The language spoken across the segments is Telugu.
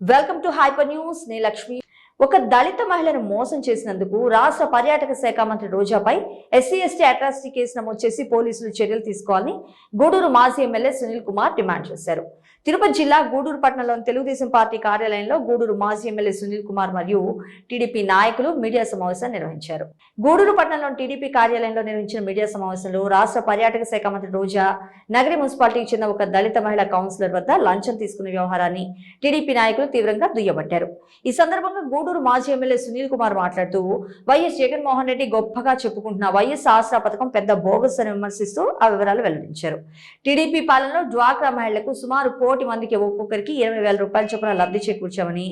Welcome to hyper news. నే లక్ష్మి. ఒక దళిత మహిళను మోసం చేసినందుకు రాష్ట్ర పర్యాటక శాఖ మంత్రి రోజాపై ఎస్సీ ఎస్టీ అట్రాసిటీ కేసు నమోదు చేసి పోలీసులు చర్యలు తీసుకోవాలని గూడూరు మాజీ ఎమ్మెల్యే సునీల్ కుమార్ డిమాండ్ చేశారు. తిరుపతి జిల్లా గూడూరు పట్టణంలోని తెలుగుదేశం పార్టీ కార్యాలయంలో గూడూరు మాజీ ఎమ్మెల్యే సునీల్ కుమార్ మరియు టీడీపీ నాయకులు మీడియా సమావేశం నిర్వహించారు. గూడూరు పట్టణంలోని టీడీపీ కార్యాలయంలో నిర్వహించిన మీడియా సమావేశంలో రాష్ట్ర పర్యాటక శాఖ మంత్రి రోజా నగరి మున్సిపాలిటీకి చెందిన ఒక దళిత మహిళా కౌన్సిలర్ వద్ద లంచం తీసుకునే వ్యవహారాన్ని టీడీపీ నాయకులు తీవ్రంగా దుయ్యబట్టారు. ఈ సందర్భంగా గూడూరు మాజీ ఎమ్మెల్యే సునీల్ కుమార్ మాట్లాడుతూ వైఎస్ జగన్మోహన్ రెడ్డి గొప్పగా చెప్పుకుంటున్న వైఎస్ ఆసరా పథకం పెద్ద బోగస్ అని విమర్శిస్తూ ఆ వివరాలు వెల్లడించారు. టీడీపీ పాలనలో డ్వాక్రా మహిళలకు సుమారు 1 కోటి మందికి ఒక్కొక్కరికి 20,000 రూపాయల చొప్పున లబ్ధి చేకూర్చామని,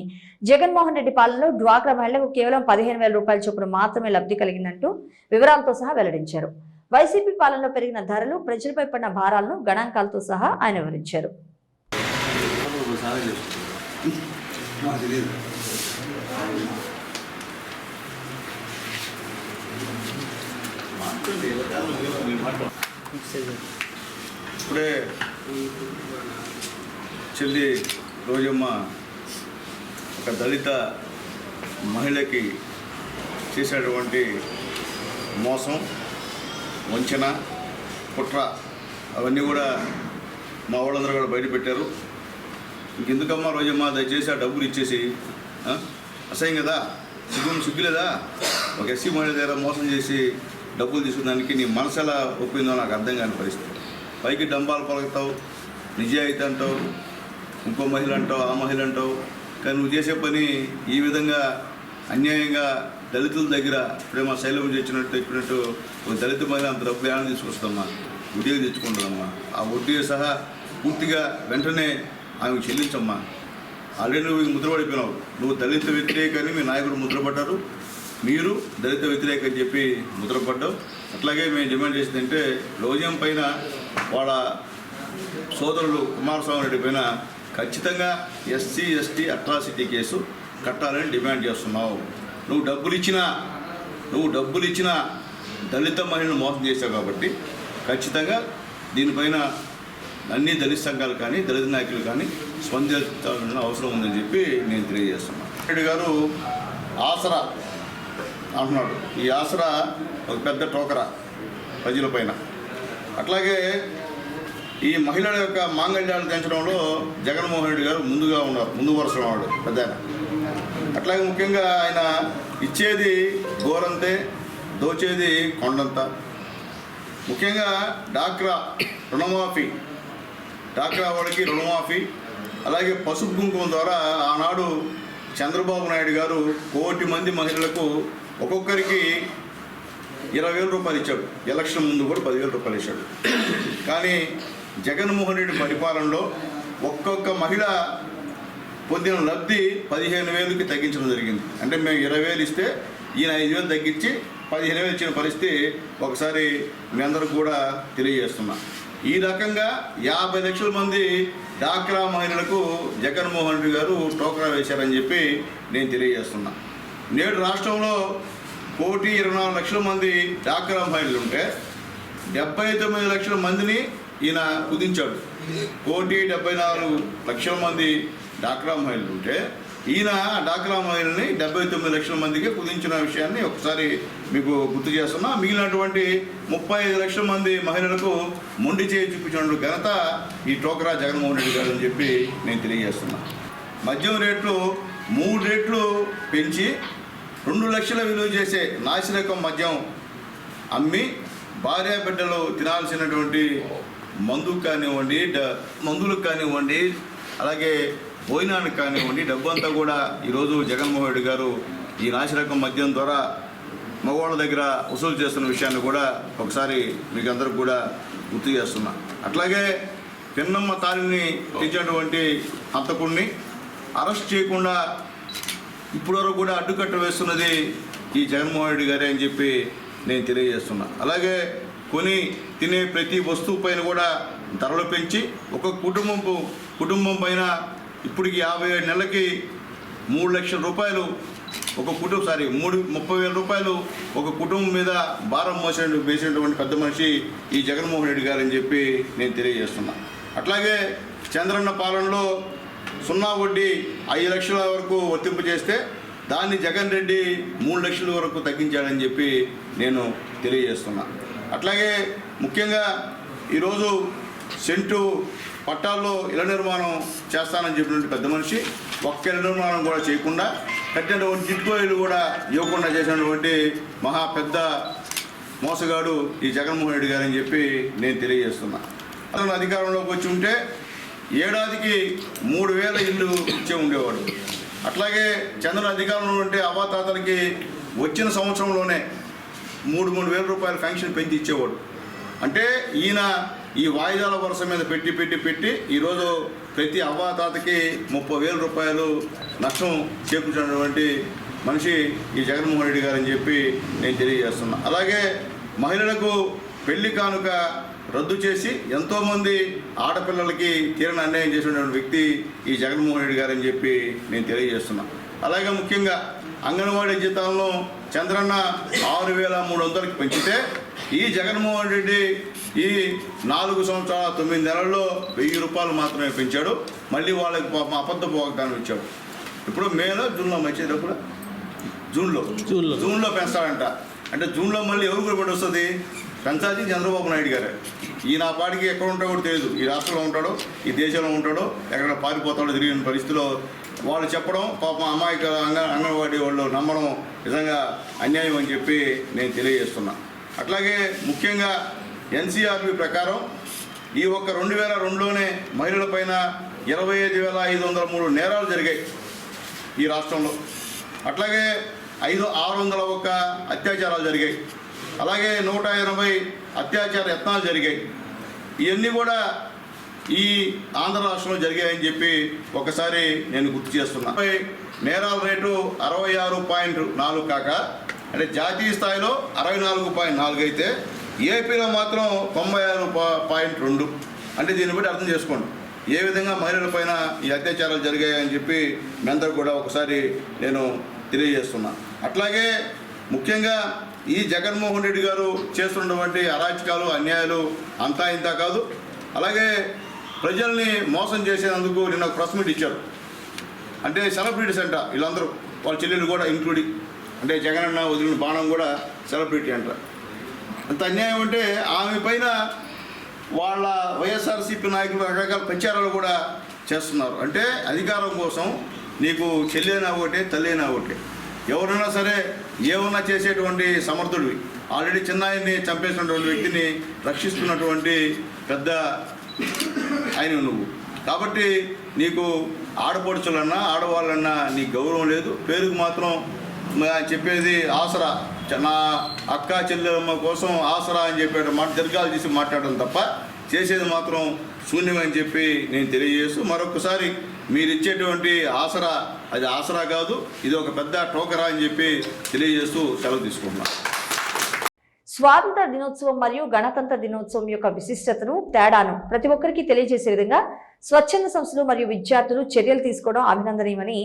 జగన్మోహన్ రెడ్డి పాలనలో డ్వాక్రా మహిళలకు కేవలం 15,000 రూపాయల చొప్పున మాత్రమే లబ్ధి కలిగిందంటూ వివరాలతో సహా వెల్లడించారు. వైసీపీ పాలనలో పెరిగిన ధరలు, ప్రజలపై పడిన భారాలను గణాంకాలతో సహా ఆయన వివరించారు. ఇప్పుడే చెల్లి రోజమ్మ ఒక దళిత మహిళకి చేసేటువంటి మోసం, వంచన, కుట్ర అవన్నీ కూడా మా వాళ్ళందరూ కూడా బయటపెట్టారు. ఇంకెందుకమ్మా రోజమ్మ దయచేసి ఆ డబ్బులు ఇచ్చేసి అసహ్యం కదా, సిగ్గులేదా? ఒక ఎస్సీ మహిళ దగ్గర మోసం చేసి డబ్బులు తీసుకున్నానికి నీ మనసు ఎలా ఒప్పిందో నాకు అర్థం కాని పరిస్థితి. పైకి డంబాలు పలుకుతావు, నిజాయితీ అంటావు, ఇంకో మహిళ అంటావు, ఆ మహిళ అంటావు. కానీ నువ్వు చేసే పని ఈ విధంగా అన్యాయంగా దళితుల దగ్గర ఇప్పుడే మా శైలం చెప్పినట్టు ఒక దళిత మహిళ అంత డబ్బు ఏమైనా తీసుకొస్తామా, వడ్డీలు తెచ్చుకుంటుందమ్మా. ఆ వడ్డీ సహా పూర్తిగా వెంటనే ఆమెకు చెల్లించమ్మా. ఆల్రెడీ నువ్వు ముద్రపడిపోయినావు. నువ్వు దళిత వ్యతిరేకని మీ నాయకుడు ముద్రపడ్డారు, మీరు దళిత వ్యతిరేక అని చెప్పి ముద్రపడ్డావు. అట్లాగే మేము డిమాండ్ చేసిందంటే రోజం పైన వాళ్ళ సోదరులు కుమారస్వామి రెడ్డి పైన ఖచ్చితంగా ఎస్సీ ఎస్టీ అట్రాసిటీ కేసు కట్టాలని డిమాండ్ చేస్తున్నావు. నువ్వు డబ్బులు ఇచ్చినా దళిత మహిళను మోసం చేశావు కాబట్టి ఖచ్చితంగా దీనిపైన అన్ని దళిత సంఘాలు కానీ దళిత నాయకులు కానీ స్పందించాల్సిన అవసరం ఉందని చెప్పి నేను తెలియజేస్తున్నాను. రెడ్డి గారు ఆసరా అంటున్నాడు. ఈ ఆసరా ఒక పెద్ద టోకరా ప్రజలపైన. అట్లాగే ఈ మహిళల యొక్క మాంగళ్యాలు పెంచడంలో జగన్మోహన్ రెడ్డి గారు ముందు వరుసలో ఉన్నాడు పెద్ద. అట్లాగే ముఖ్యంగా ఆయన ఇచ్చేది గోరంతే, దోచేది కొండంత. ముఖ్యంగా డాక్రా వాళ్ళకి రుణమాఫీ, అలాగే పసుపు కుంకుమ ద్వారా ఆనాడు చంద్రబాబు నాయుడు గారు 1 కోటి మంది మహిళలకు ఒక్కొక్కరికి 20,000 రూపాయలు ఇచ్చాడు. ఎలక్షన్ ముందు కూడా 10,000 రూపాయలు ఇచ్చాడు. కానీ జగన్మోహన్ రెడ్డి పరిపాలనలో ఒక్కొక్క మహిళ పొందిన లబ్ధి 15,000కి తగ్గించడం జరిగింది. అంటే మేము 20,000 ఇస్తే ఈయన 5,000 తగ్గించి 15,000 ఇచ్చిన పరిస్థితి ఒకసారి మీ అందరూ కూడా తెలియజేస్తున్నా. ఈ రకంగా 50 లక్షల మంది డాక్రా మహిళలకు జగన్మోహన్ రెడ్డి గారు టోకరా వేశారని చెప్పి నేను తెలియజేస్తున్నా. నేడు రాష్ట్రంలో 1,24,00,000 మంది డాక్రా మహిళలు ఉంటే 79 లక్షల మందిని ఈయన కుదించాడు. 1,74,00,000 మంది డాక్రా మహిళలు ఉంటే ఈయన డాక్రా మహిళల్ని 79 లక్షల మందికి కుదించిన విషయాన్ని ఒకసారి మీకు గుర్తు చేస్తున్నా. మిగిలినటువంటి 35 లక్షల మంది మహిళలకు మొండి చేయి చూపించిన ఘనత ఈ టోకరా జగన్మోహన్ రెడ్డి గారు అని చెప్పి నేను తెలియజేస్తున్నా. మద్యం రేట్లు 3 రెట్లు పెంచి 2 లక్షల విలువ చేసే నాసిరకం మద్యం అమ్మి భార్య బిడ్డలు తినాల్సినటువంటి మందులకు కానివ్వండి, అలాగే భోజనానికి కానివ్వండి, డబ్బంతా కూడా ఈరోజు జగన్మోహన్ రెడ్డి గారు ఈ నాసిరకం మద్యం ద్వారా మగవాళ్ళ దగ్గర వసూలు చేస్తున్న విషయాన్ని కూడా ఒకసారి మీకు అందరికి కూడా గుర్తు చేస్తున్నా. అట్లాగే పిన్నమ్మ తాలిని తెచ్చినటువంటి హంతకుడిని అరెస్ట్ చేయకుండా ఇప్పటివరకు కూడా అడ్డుకట్ట వేస్తున్నది ఈ జగన్మోహన్ రెడ్డి గారే అని చెప్పి నేను తెలియజేస్తున్నా. అలాగే తినే ప్రతి వస్తువు పైన కూడా ధరలు పెంచి ఒక కుటుంబం పైన ఇప్పటికి 57 నెలలకి 3 లక్షల రూపాయలు ఒక 30,000 రూపాయలు ఒక కుటుంబం మీద భారం వేసినటువంటి పెద్ద మనిషి ఈ జగన్మోహన్ రెడ్డి గారు అని చెప్పి నేను తెలియజేస్తున్నా. అట్లాగే చంద్రన్న పాలనలో సున్నా వడ్డీ 5 లక్షల వరకు వర్తింపు చేస్తే దాన్ని జగన్ రెడ్డి 3 లక్షల వరకు తగ్గించాడని చెప్పి నేను తెలియజేస్తున్నా. అట్లాగే ముఖ్యంగా ఈరోజు సెంటు పట్టాల్లో ఇళ్ల నిర్మాణం చేస్తానని చెప్పినటువంటి పెద్ద మనిషి ఒక్క ఇళ్ల నిర్మాణం కూడా చేయకుండా కట్టినటువంటి టిట్కో ఇల్లు కూడా ఇవ్వకుండా చేసినటువంటి మహా పెద్ద మోసగాడు ఈ జగన్మోహన్ రెడ్డి గారని చెప్పి నేను తెలియజేస్తున్నా. అతను అధికారంలోకి వచ్చి ఉంటే ఏడాదికి 3,000 ఇల్లు ఇచ్చే ఉండేవాడు. అట్లాగే చంద్రబాబు అధికారంలో ఉంటే అవాతాతలకి వచ్చిన సంవత్సరంలోనే 3,000 రూపాయల పెన్షన్ పెంచి ఇచ్చేవాడు. అంటే ఈయన ఈ వాయిదాల వరుస మీద పెట్టి ఈరోజు ప్రతి అవ్వాతాతకి 30,000 రూపాయలు నష్టం చేకూర్చినటువంటి మనిషి ఈ జగన్మోహన్ రెడ్డి గారని చెప్పి నేను తెలియజేస్తున్నా. అలాగే మహిళలకు పెళ్లి కానుక రద్దు చేసి ఎంతోమంది ఆడపిల్లలకి తీరని అన్యాయం చేసినటువంటి వ్యక్తి ఈ జగన్మోహన్ రెడ్డి గారని చెప్పి నేను తెలియజేస్తున్నా. అలాగే ముఖ్యంగా అంగన్వాడీ జీతాలను చంద్రన్న 6,300కి పెంచితే ఈ జగన్మోహన్ రెడ్డి ఈ 4 సంవత్సరాల 9 నెలల్లో 1,000 రూపాయలు మాత్రమే పెంచాడు. మళ్ళీ వాళ్ళకి అబద్ధపు వాగ్దానం ఇచ్చాడు. ఇప్పుడు మేలో జూన్లో మంచిదప్పుడు జూన్లో పెంచాలంట. అంటే జూన్లో మళ్ళీ ఎవరు కూడా వస్తుంది? పెంచాల్సి చంద్రబాబు నాయుడు గారే. ఈయన పాటికి ఎక్కడ ఉంటాడో కూడా తెలియదు. ఈ రాష్ట్రంలో ఉంటాడో ఈ దేశంలో ఉంటాడో ఎక్కడ పారిపోతాడో తిరిగిన పరిస్థితిలో వాళ్ళు చెప్పడం పాపం అమాయక అంగన్వాడీ వాళ్ళు నమ్మడం నిజంగా అన్యాయం అని చెప్పి నేను తెలియజేస్తున్నా. అట్లాగే ముఖ్యంగా ఎన్సీఆర్బీ ప్రకారం ఈ ఒక్క 2002లోనే మహిళలపైన 25,503 నేరాలు జరిగాయి ఈ రాష్ట్రంలో. అట్లాగే 601 అత్యాచారాలు జరిగాయి. అలాగే 180 అత్యాచార యత్నాలు జరిగాయి. ఇవన్నీ కూడా ఈ ఆంధ్ర రాష్ట్రంలో జరిగాయని చెప్పి ఒకసారి నేను గుర్తు చేస్తున్నా. నేరాల రేటు 66.4 కాక అంటే జాతీయ స్థాయిలో 64.4 అయితే ఏపీలో మాత్రం 96.2. అంటే దీన్ని బట్టి అర్థం చేసుకోండి ఏ విధంగా మహిళలపైన ఈ అత్యాచారాలు జరిగాయని చెప్పి మీ అందరూ కూడా ఒకసారి నేను తెలియజేస్తున్నా. అట్లాగే ముఖ్యంగా ఈ జగన్మోహన్ రెడ్డి గారు చేస్తున్నటువంటి అరాచకాలు అన్యాయాలు అంతా ఇంత కాదు. అలాగే ప్రజల్ని మోసం చేసేందుకు నిన్న ఒక ప్రెస్ మీట్ ఇచ్చారు. అంటే సెలబ్రిటీస్ అంట వీళ్ళందరూ, వాళ్ళ చెల్లెలు కూడా ఇంక్లూడింగ్. అంటే జగనన్న వదిలిన బాణం కూడా సెలబ్రిటీ అంట. అంత అన్యాయం అంటే ఆమె పైన వాళ్ళ వైఎస్ఆర్సీపీ నాయకులు రకరకాల ప్రచారాలు కూడా చేస్తున్నారు. అంటే అధికారం కోసం నీకు చెల్లెనా ఒకటే తల్లినా ఒకటే, ఎవరైనా సరే ఏమన్నా చేసేటువంటి సమర్థుడివి. ఆల్రెడీ చిన్నాయన్ని చంపేసినటువంటి వ్యక్తిని రక్షిస్తున్నటువంటి పెద్ద ఆయన నువ్వు. కాబట్టి నీకు ఆడపడుచులన్నా ఆడవాళ్ళన్నా నీకు గౌరవం లేదు. పేరుకు మాత్రం చెప్పేది ఆసరా, నా అక్క చెల్లెమ్మ కోసం ఆసరా అని చెప్పేట దీర్ఘాలు తీసి మాట్లాడడం తప్ప చేసేది మాత్రం శూన్యమని చెప్పి నేను తెలియజేస్తూ మరొకసారి మీరు ఇచ్చేటువంటి ఆసరా అది ఆసరా కాదు, ఇది ఒక పెద్ద టోకరా అని చెప్పి తెలియజేస్తూ సెలవు తీసుకుంటున్నాను. స్వాతంత్ర దినోత్సవం మరియు గణతంత్ర దినోత్సవం యొక్క విశిష్టతను తేడాను ప్రతి ఒక్కరికి తెలియజేసే విధంగా స్వచ్ఛంద సంస్థలు మరియు విద్యార్థులు చర్యలు తీసుకోవడం అభినందనీయమని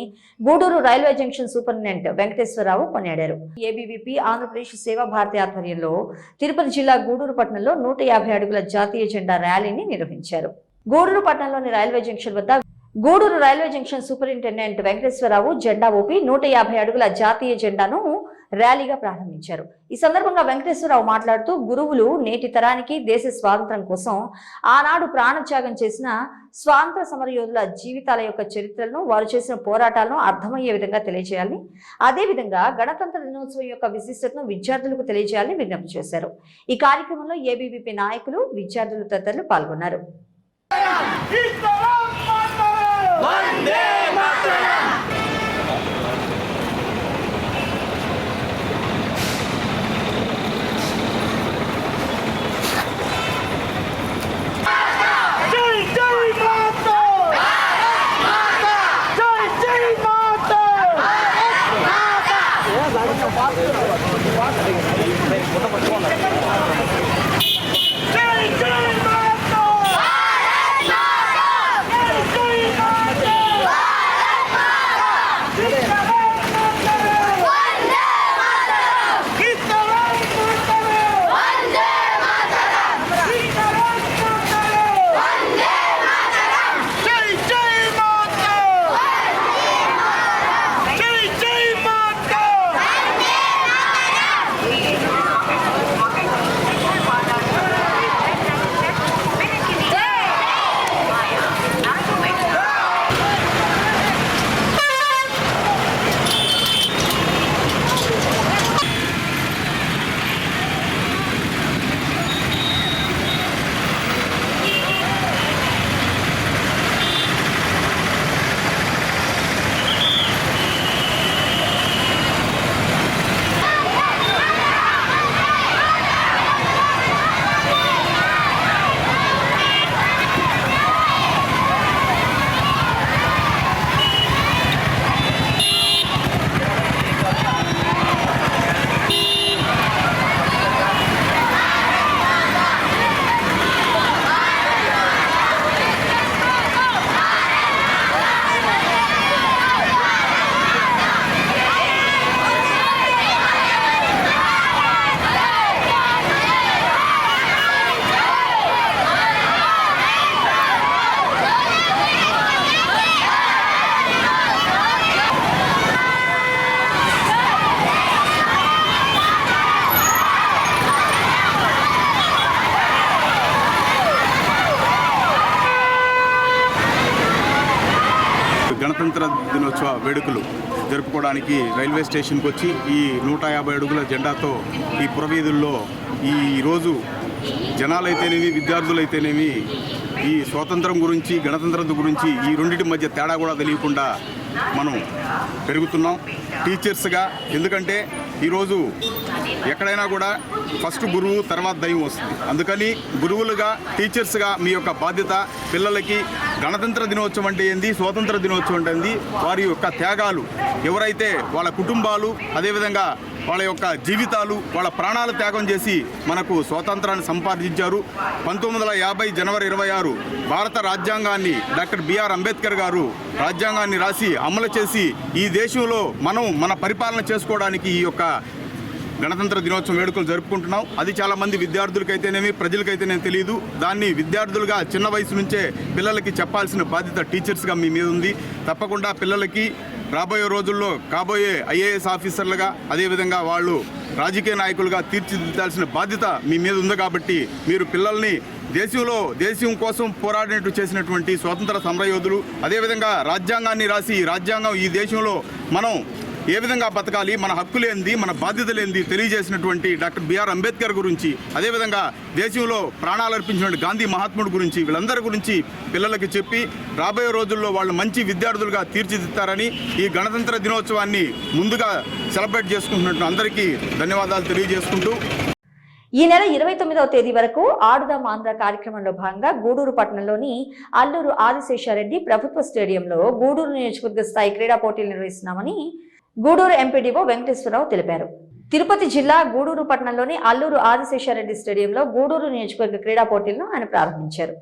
Gudur railway junction superintendent Venkateswararao కొనియాడారు. ఏబీవీపీ ఆంధ్రప్రదేశ్ సేవా భారతి ఆధ్వర్యంలో తిరుపతి జిల్లా గూడూరు పట్టణంలో 150 అడుగుల జాతీయ జెండా ర్యాలీని నిర్వహించారు. గూడూరు పట్టణంలోని రైల్వే జంక్షన్ వద్ద Gudur railway junction superintendent Venkateswararao జెండా ఊపి 150 అడుగుల జాతీయ జెండాను ర్యాలీగా ప్రారంభించారు. ఈ సందర్భంగా వెంకటేశ్వరరావు మాట్లాడుతూ గురువులు నేటి తరానికి దేశ స్వాతంత్ర్యం కోసం ఆనాడు ప్రాణత్యాగం చేసిన స్వాతంత్ర సమరయోధుల జీవితాల యొక్క చరిత్రలను, వారు చేసిన పోరాటాలను అర్థమయ్యే విధంగా తెలియజేయాలని, అదేవిధంగా గణతంత్ర దినోత్సవం యొక్క విశిష్టతను విద్యార్థులకు తెలియజేయాలని విజ్ఞప్తి చేశారు. ఈ కార్యక్రమంలో ఏబీవీపీ నాయకులు, విద్యార్థులు తదితరులు పాల్గొన్నారు. గణతంత్ర దినోత్సవ వేడుకలు జరుపుకోవడానికి రైల్వే స్టేషన్కి వచ్చి ఈ 150 అడుగుల జెండాతో ఈ పురవీధుల్లో ఈరోజు జనాలైతేనేమి విద్యార్థులైతేనేమి ఈ స్వాతంత్రం గురించి గణతంత్రం గురించి ఈ రెండింటి మధ్య తేడా కూడా తెలియకుండా మనం పెరుగుతున్నాం టీచర్స్గా. ఎందుకంటే ఈరోజు ఎక్కడైనా కూడా ఫస్ట్ గురువు తర్వాత దైవం వస్తుంది. అందుకని గురువులుగా టీచర్స్గా మీ యొక్క బాధ్యత పిల్లలకి గణతంత్ర దినోత్సవం అంటే ఏంది, స్వాతంత్ర దినోత్సవం అంటే ఏంది, వారి యొక్క త్యాగాలు, ఎవరైతే వాళ్ళ కుటుంబాలు అదేవిధంగా వాళ్ళ యొక్క జీవితాలు వాళ్ళ ప్రాణాలు త్యాగం చేసి మనకు స్వాతంత్రాన్ని సంపాదించారు. 1950 జనవరి 26 భారత రాజ్యాంగాన్ని డాక్టర్ బిఆర్ అంబేద్కర్ గారు రాజ్యాంగాన్ని రాసి అమలు చేసి ఈ దేశంలో మనం మన పరిపాలన చేసుకోవడానికి ఈ యొక్క గణతంత్ర దినోత్సవం వేడుకలు జరుపుకుంటున్నాం. అది చాలామంది విద్యార్థులకైతేనేమి ప్రజలకైతేనేమి తెలియదు. దాన్ని విద్యార్థులుగా చిన్న వయసు నుంచే పిల్లలకి చెప్పాల్సిన బాధ్యత టీచర్స్గా మీ మీద ఉంది. తప్పకుండా పిల్లలకి రాబోయే రోజుల్లో కాబోయే ఐఏఎస్ ఆఫీసర్లుగా అదేవిధంగా వాళ్ళు రాజకీయ నాయకులుగా తీర్చిదిద్దాల్సిన బాధ్యత మీ మీద ఉంది. కాబట్టి మీరు పిల్లల్ని దేశం కోసం పోరాడినట్టు చేసినటువంటి స్వాతంత్ర సమరయోధులు, అదేవిధంగా రాజ్యాంగాన్ని రాసి రాజ్యాంగం ఈ దేశంలో మనం ఏ విధంగా బతకాలి, మన హక్కులేంది, మన బాధ్యతలేంది తెలియజేసినటువంటి డాక్టర్ బిఆర్ అంబేద్కర్ గురించి, అదేవిధంగా దేశంలో ప్రాణాలు అర్పించినటువంటి గాంధీ మహాత్ముడు గురించి వీళ్ళందరి గురించి పిల్లలకి చెప్పి రాబోయే రోజుల్లో వాళ్ళు మంచి విద్యార్థులుగా తీర్చిదిద్దారని ఈ గణతంత్ర దినోత్సవాన్ని ముందుగా సెలబ్రేట్ చేసుకుంటున్నట్టు అందరికీ ధన్యవాదాలు తెలియజేసుకుంటూ ఈ నెల 29వ తేదీ వరకు ఆడుదాం ఆంధ్ర కార్యక్రమంలో భాగంగా గూడూరు పట్టణంలోని అల్లూరు ఆదిశేషారెడ్డి ప్రభుత్వ స్టేడియంలో గూడూరు నియోజకవర్గ స్థాయి క్రీడా పోటీలు నిర్వహిస్తున్నామని గూడూరు ఎంపీడీఓ వెంకటేశ్వరరావు తెలిపారు. తిరుపతి జిల్లా గూడూరు పట్టణంలోని అల్లూరు ఆదిశేషారెడ్డి స్టేడియంలో గూడూరు నియోజకవర్గ క్రీడా పోటీలను ఆయన ప్రారంభించారు.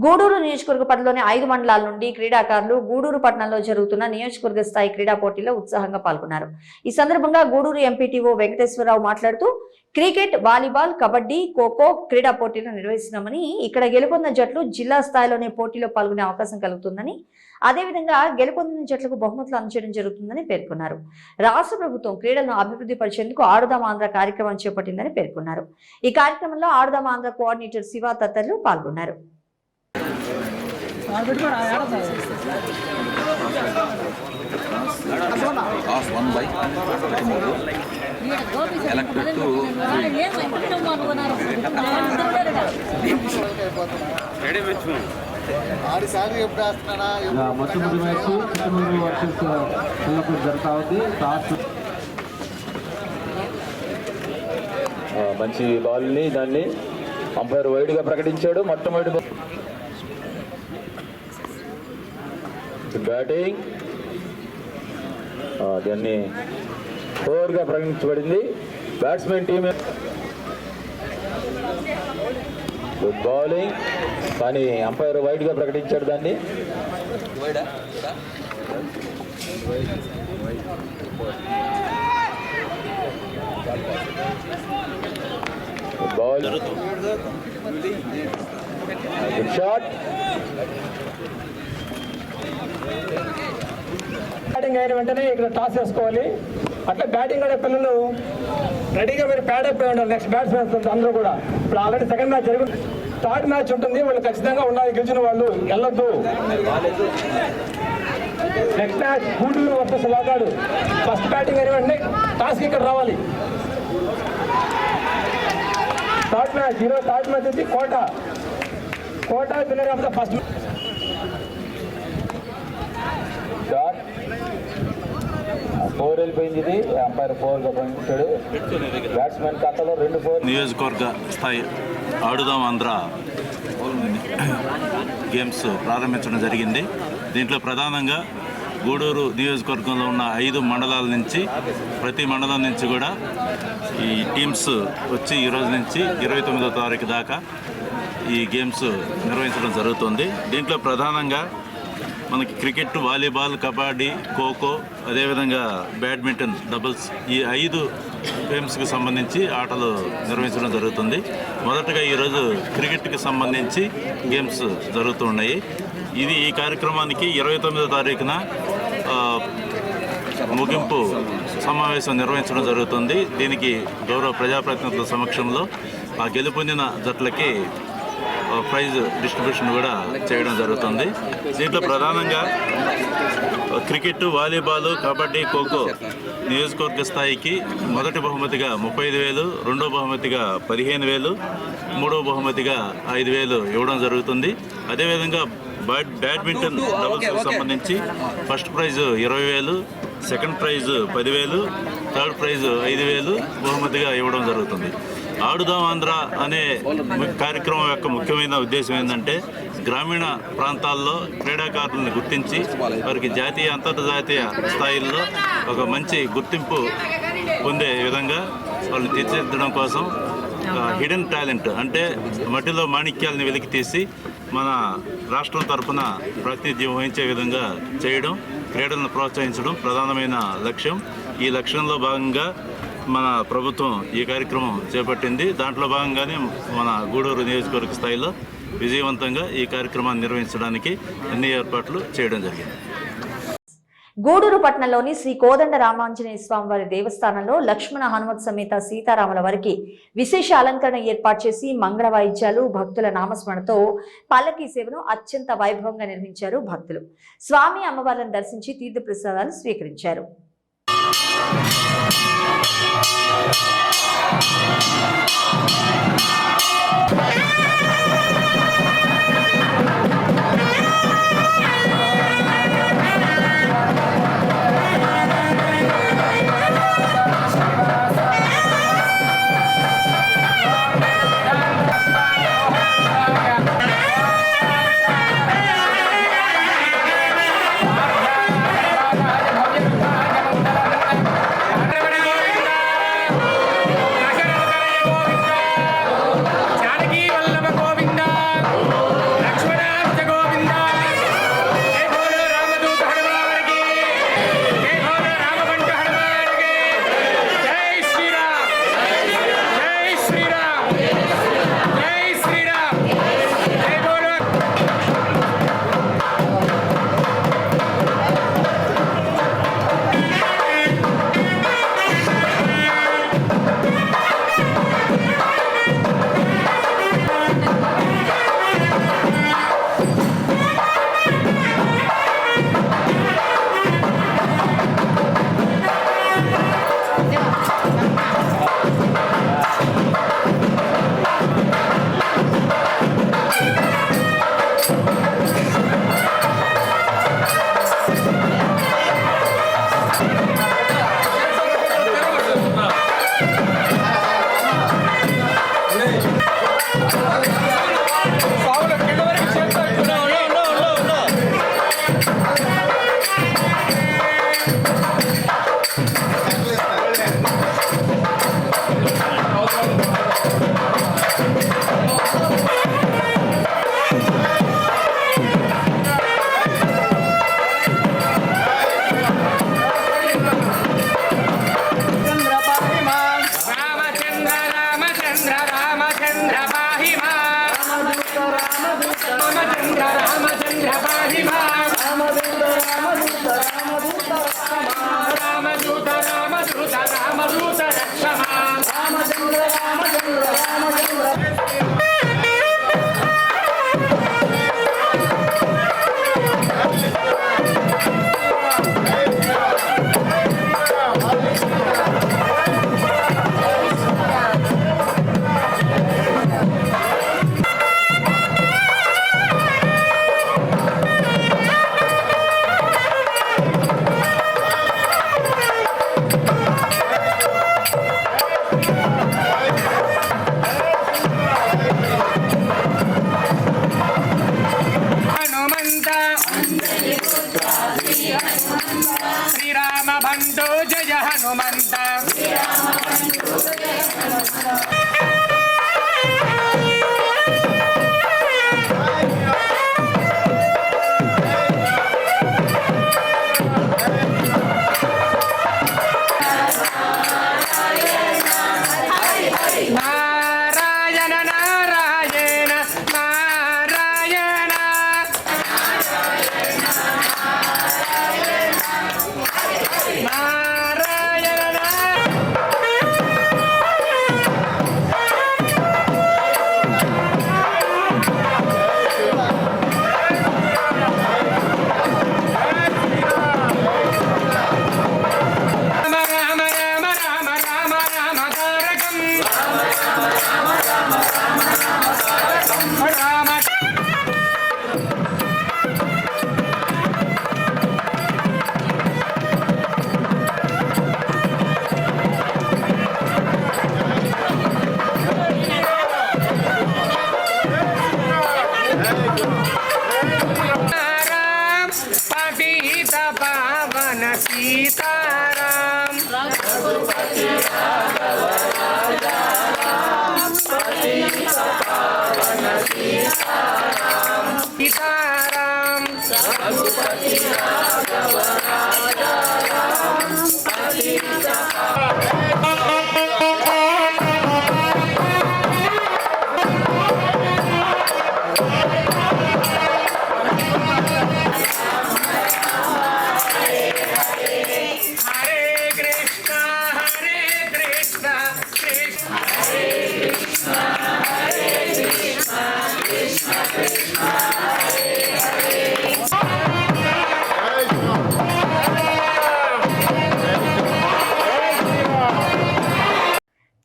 గూడూరు నియోజకవర్గ పరిధిలోని 5 మండలాల నుండి క్రీడాకారులు గూడూరు పట్టణంలో జరుగుతున్న నియోజకవర్గ స్థాయి క్రీడా పోటీల్లో ఉత్సాహంగా పాల్గొన్నారు. ఈ సందర్భంగా గూడూరు ఎంపీటీఓ వెంకటేశ్వరరావు మాట్లాడుతూ క్రికెట్, వాలీబాల్, కబడ్డీ, ఖోఖో క్రీడా పోటీలను నిర్వహిస్తున్నామని, ఇక్కడ గెలుపొందిన జట్లు జిల్లా స్థాయిలోనే పోటీలో పాల్గొనే అవకాశం కలుగుతుందని, అదేవిధంగా గెలుపొందిన జట్లకు బహుమతులు అందజేయడం జరుగుతుందని పేర్కొన్నారు. రాష్ట్ర ప్రభుత్వం క్రీడలను అభివృద్ధి పరిచేందుకు ఆడుదాం ఆంధ్ర కార్యక్రమం చేపట్టిందని పేర్కొన్నారు. ఈ కార్యక్రమంలో ఆడుదాం ఆంధ్ర కోఆర్డినేటర్ శివ తదితరులు పాల్గొన్నారు. మొట్టమొదటి మ్యాచ్ చిత్తూరు వర్సెస్ కొల్లాపూర్ జరుగుతా ఉంది. మంచి బాల్ని దాన్ని అంపైర్ వైడ్గా ప్రకటించాడు. మొట్టమొదటి బ్యాటింగ్ దాన్ని 4గా ప్రకటించబడింది. బ్యాట్స్మెన్ టీమ్ గుడ్ బౌలింగ్, కానీ అంపైర్ వైడ్గా ప్రకటించాడు దాన్ని. Ball good shot. బ్యాటింగ్ అయిన వెంటనే ఇక్కడ టాస్ వేసుకోవాలి. అట్లా బ్యాటింగ్ ఆడే పిల్లలు రెడీగా మీరు ప్యాడ్ అయిపోయి ఉండాలి. నెక్స్ట్ బ్యాట్స్మెన్ అందరూ కూడా. ఇప్పుడు ఆల్రెడీ సెకండ్ మ్యాచ్ జరుగుతుంది, థర్డ్ మ్యాచ్ ఉంటుంది. వాళ్ళు ఖచ్చితంగా ఉండాలి, గెలిచిన వాళ్ళు వెళ్ళొద్దు. Next match Gudur versus Vakadu. First batting అయిన వెంటనే టాస్కి ఇక్కడ రావాలి. థర్డ్ మ్యాచ్ ఈరోజు థర్డ్ మ్యాచ్ వచ్చి Kota winner of the first. Four వెళ్ళిపోయింది. ఇది అంపైర్ 4గా పంపించాడు. బ్యాట్స్మెన్ ఖాతాలో 2 4. నియోజకవర్గ స్థాయి ఆడుదాం ఆంధ్ర గేమ్స్ ప్రారంభించడం జరిగింది. దీంట్లో ప్రధానంగా గూడూరు నియోజకవర్గంలో ఉన్న 5 మండలాల నుంచి ప్రతి మండలం నుంచి కూడా ఈ టీమ్స్ వచ్చి ఈరోజు నుంచి 29వ తారీఖు దాకా ఈ గేమ్స్ నిర్వహించడం జరుగుతుంది. దీంట్లో ప్రధానంగా మనకి క్రికెట్, వాలీబాల్, కబడ్డీ, ఖోఖో, అదేవిధంగా బ్యాడ్మింటన్, డబుల్స్, ఈ 5 గేమ్స్కి సంబంధించి ఆటలు నిర్వహించడం జరుగుతుంది. మొదటగా ఈరోజు క్రికెట్కి సంబంధించి గేమ్స్ జరుగుతూ ఉన్నాయి. ఈ కార్యక్రమానికి 29వ తారీఖున ముగింపు సమావేశం నిర్వహించడం జరుగుతుంది. దీనికి గౌరవ ప్రజాప్రతినిధుల సమక్షంలో ఆ గెలుపొందిన జట్లకి ప్రైజ్ డిస్ట్రిబ్యూషన్ కూడా చేయడం జరుగుతుంది. దీంట్లో ప్రధానంగా క్రికెట్, వాలీబాల్, కబడ్డీ, ఖోఖో నియోజకవర్గ స్థాయికి మొదటి బహుమతిగా 35,000, రెండో బహుమతిగా 15,000, మూడో బహుమతిగా 5,000 ఇవ్వడం జరుగుతుంది. అదేవిధంగా బ్యాడ్మింటన్ డబుల్స్కి సంబంధించి first prize 20,000, second prize 10,000, third prize 5,000 బహుమతిగా ఇవ్వడం జరుగుతుంది. ఆడుదాం ఆంధ్ర అనే కార్యక్రమం యొక్క ముఖ్యమైన ఉద్దేశం ఏంటంటే గ్రామీణ ప్రాంతాల్లో క్రీడాకారులను గుర్తించి వారికి జాతీయ, అంతర్జాతీయ స్థాయిల్లో ఒక మంచి గుర్తింపు పొందే విధంగా వాళ్ళని తీర్చిదిద్దడం కోసం హిడెన్ టాలెంట్ అంటే మట్టిలో మాణిక్యాలను వెలికి తీసి మన రాష్ట్రం తరఫున ప్రాతినిధ్యం వహించే విధంగా చేయడం, క్రీడలను ప్రోత్సహించడం ప్రధానమైన లక్ష్యం. ఈ లక్ష్యంలో భాగంగా మన ప్రభుత్వం ఈ కార్యక్రమం చేపట్టింది. దాంట్లో భాగంగానే మన గూడూరు నియోజకవర్గ స్థాయిలో విజయవంతంగా ఈ కార్యక్రమాన్ని నిర్వహించడానికి అన్ని ఏర్పాట్లు చేయడం జరిగింది. గూడూరు పట్టణంలోని శ్రీ కోదండ రామాంజనేయ స్వామి వారి దేవస్థానంలో లక్ష్మణ హనుమత్ సమేత సీతారాముల వారికి విశేష అలంకరణ ఏర్పాటు చేసి మంగళ వాయిద్యాలు, భక్తుల నామస్మరణతో పల్లకీ సేవను అత్యంత వైభవంగా నిర్వహించారు భక్తులు. స్వామి అమ్మవార్లను దర్శించి తీర్థ ప్రసాదాలు స్వీకరించారు. జానకీ వల్లభ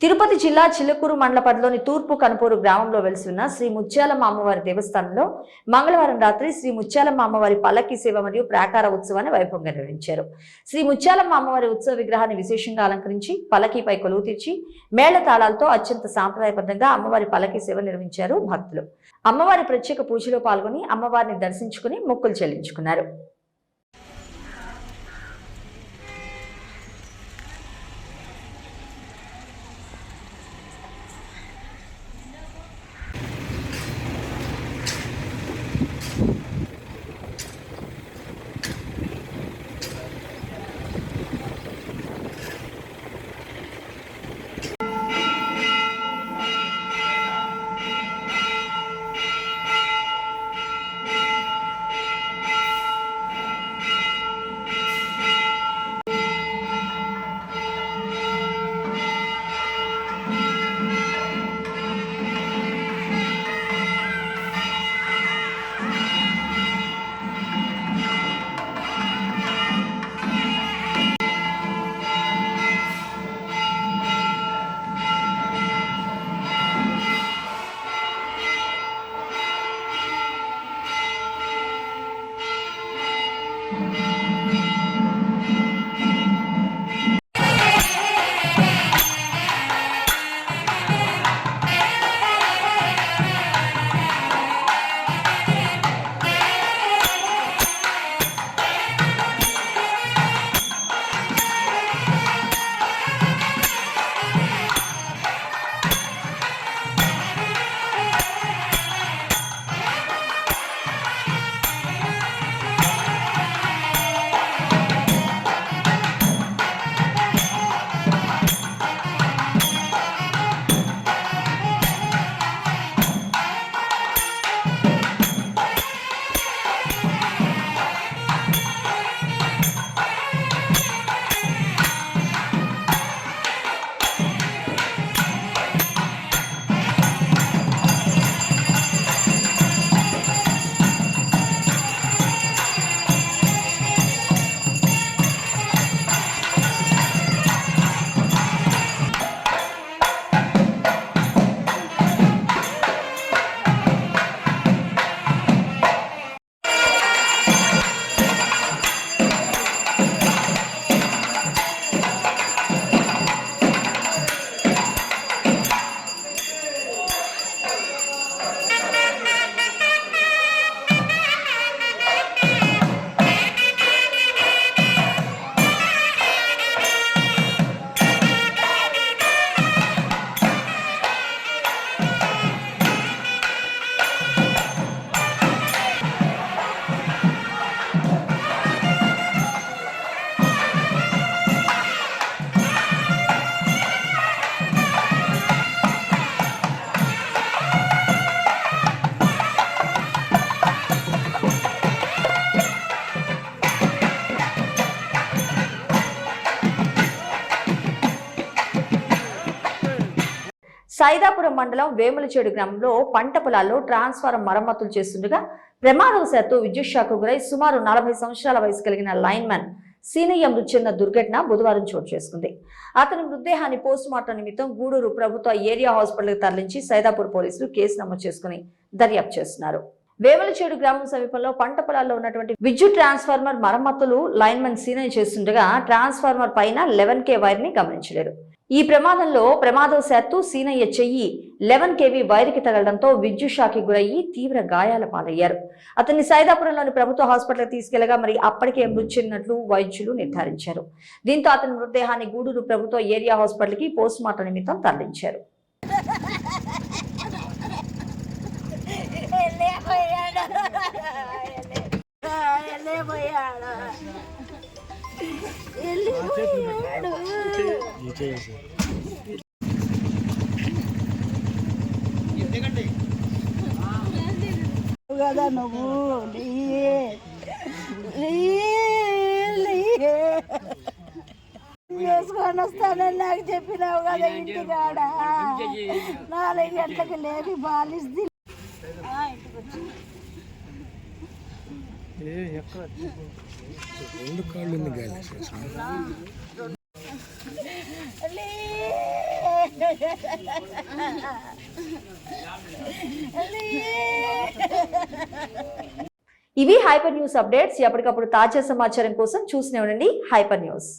తిరుపతి జిల్లా చిలుకూరు మండల పరిధిలోని తూర్పు కనుపూరు గ్రామంలో వెలిసి ఉన్న శ్రీ ముత్యాలమ్మ అమ్మవారి దేవస్థానంలో మంగళవారం రాత్రి శ్రీ ముత్యాలమ్మ అమ్మవారి పల్లకి సేవ మరియు ప్రాకార ఉత్సవాన్ని వైభవంగా నిర్వహించారు. శ్రీ ముత్యాలమ్మ అమ్మవారి ఉత్సవ విగ్రహాన్ని విశేషంగా అలంకరించి పల్లకీపై కొలువు తీర్చి మేళ తాళాలతో అత్యంత సాంప్రదాయబద్ధంగా అమ్మవారి పల్లకి సేవ నిర్వహించారు భక్తులు. అమ్మవారి ప్రత్యేక పూజలో పాల్గొని అమ్మవారిని దర్శించుకుని మొక్కులు చెల్లించుకున్నారు. సైదాపురం మండలం వేములచేడు గ్రామంలో పంట పొలాల్లో ట్రాన్స్ఫారం మరమ్మతులు చేస్తుండగా ప్రమాదవశాత్తు విద్యుత్ షాక్ గురై సుమారు 40 సంవత్సరాల వయసు కలిగిన లైన్మన్ సీనయ్య మృతి చెందిన దుర్ఘటన బుధవారం చోటు చేసుకుంది. అతని మృతదేహాన్ని పోస్టుమార్టం నిమిత్తం గూడూరు ప్రభుత్వ ఏరియా హాస్పిటల్కి తరలించి సైదాపూర్ పోలీసులు కేసు నమోదు చేసుకుని దర్యాప్తు చేస్తున్నారు. వేములచేడు గ్రామం సమీపంలో పంట పొలాల్లో ఉన్నటువంటి విద్యుత్ ట్రాన్స్ఫార్మర్ మరమ్మతులు లైన్మన్ సీనయ్య చేస్తుండగా ట్రాన్స్ఫార్మర్ పైన 11 kV వైర్ ని గమనించలేరు. ఈ ప్రమాదంలో ప్రమాదవశాత్తు సీనయ్య చెయ్యి 11 kV వైర్కి తగలడంతో విద్యుత్ షాక్కి గురయ్యి తీవ్ర గాయాల పాలయ్యారు. అతన్ని సైదాపురంలోని ప్రభుత్వ హాస్పిటల్కి తీసుకెళ్లగా మరి అప్పటికే మృతి చెందినట్లు వైద్యులు నిర్ధారించారు. దీంతో అతని మృతదేహాన్ని గూడూరు ప్రభుత్వ ఏరియా హాస్పిటల్కి పోస్టుమార్టం నిమిత్తం తరలించారు. కదా నువ్వు చేసుకొని వస్తానని నాకు చెప్పినావు కదా ఇంటికాడ 4 గంటలకు లేపి బాలిస్తుంది. రెండు కాళ్ళు గాలి ఇవి హైపర్ న్యూస్ అప్డేట్స్. ఎప్పటికప్పుడు తాజా సమాచారం కోసం చూస్తూనే ఉండండి హైపర్ న్యూస్.